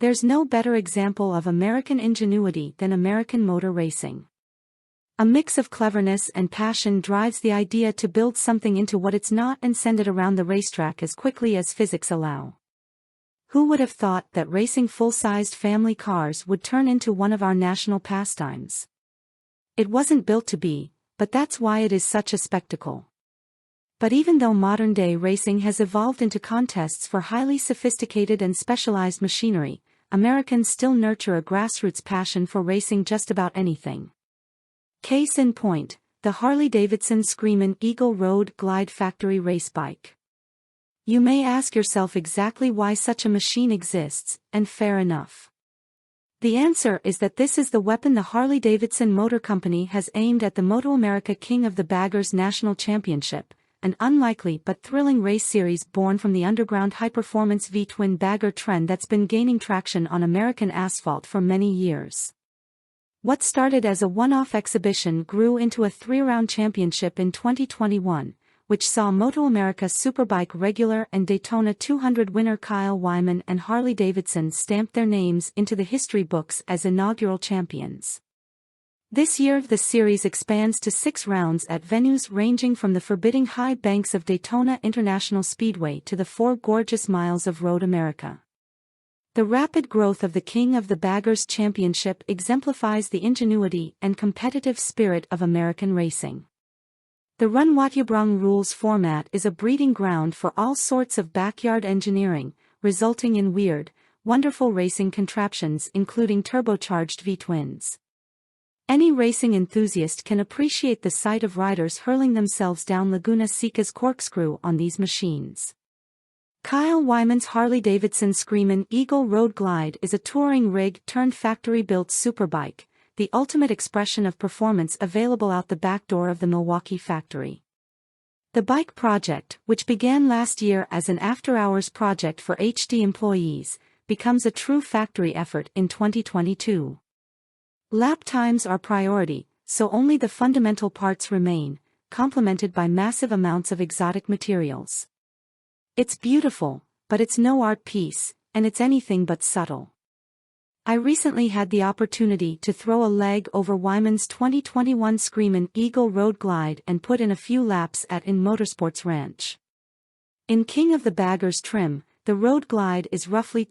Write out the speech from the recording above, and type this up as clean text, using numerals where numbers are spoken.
There's no better example of American ingenuity than American motor racing. A mix of cleverness and passion drives the idea to build something into what it's not and send it around the racetrack as quickly as physics allow. Who would have thought that racing full-sized family cars would turn into one of our national pastimes? It wasn't built to be, but that's why it is such a spectacle. But even though modern-day racing has evolved into contests for highly sophisticated and specialized machinery, Americans still nurture a grassroots passion for racing just about anything. Case in point, the Harley-Davidson Screamin Eagle Road Glide factory race bike. You may ask yourself exactly why such a machine exists, and fair enough. The answer is that this is the weapon the Harley-Davidson Motor Company has aimed at the Moto America King of the Baggers National Championship, an unlikely but thrilling race series born from the underground high-performance V-twin bagger trend that's been gaining traction on American asphalt for many years. What started as a one-off exhibition grew into a three-round championship in 2021, which saw Moto America Superbike regular and Daytona 200 winner Kyle Wyman and Harley-Davidson stamp their names into the history books as inaugural champions. This year the series expands to 6 rounds at venues ranging from the forbidding high banks of Daytona International Speedway to the 4 gorgeous miles of Road America. The rapid growth of the King of the Baggers Championship exemplifies the ingenuity and competitive spirit of American racing. The Run What You Brung rules format is a breeding ground for all sorts of backyard engineering, resulting in weird, wonderful racing contraptions including turbocharged V-twins. Any racing enthusiast can appreciate the sight of riders hurling themselves down Laguna Seca's corkscrew on these machines. Kyle Wyman's Harley-Davidson Screamin Eagle Road Glide is a touring rig turned factory-built superbike, the ultimate expression of performance available out the back door of the Milwaukee factory. The bike project, which began last year as an after-hours project for HD employees, becomes a true factory effort in 2022. Lap times are priority, so only the fundamental parts remain, complemented by massive amounts of exotic materials. It's beautiful, but it's no art piece, and it's anything but subtle. I recently had the opportunity to throw a leg over Wyman's 2021 Screamin Eagle Road Glide and put in a few laps at In Motorsports Ranch. In King of the Baggers trim, the Road Glide is roughly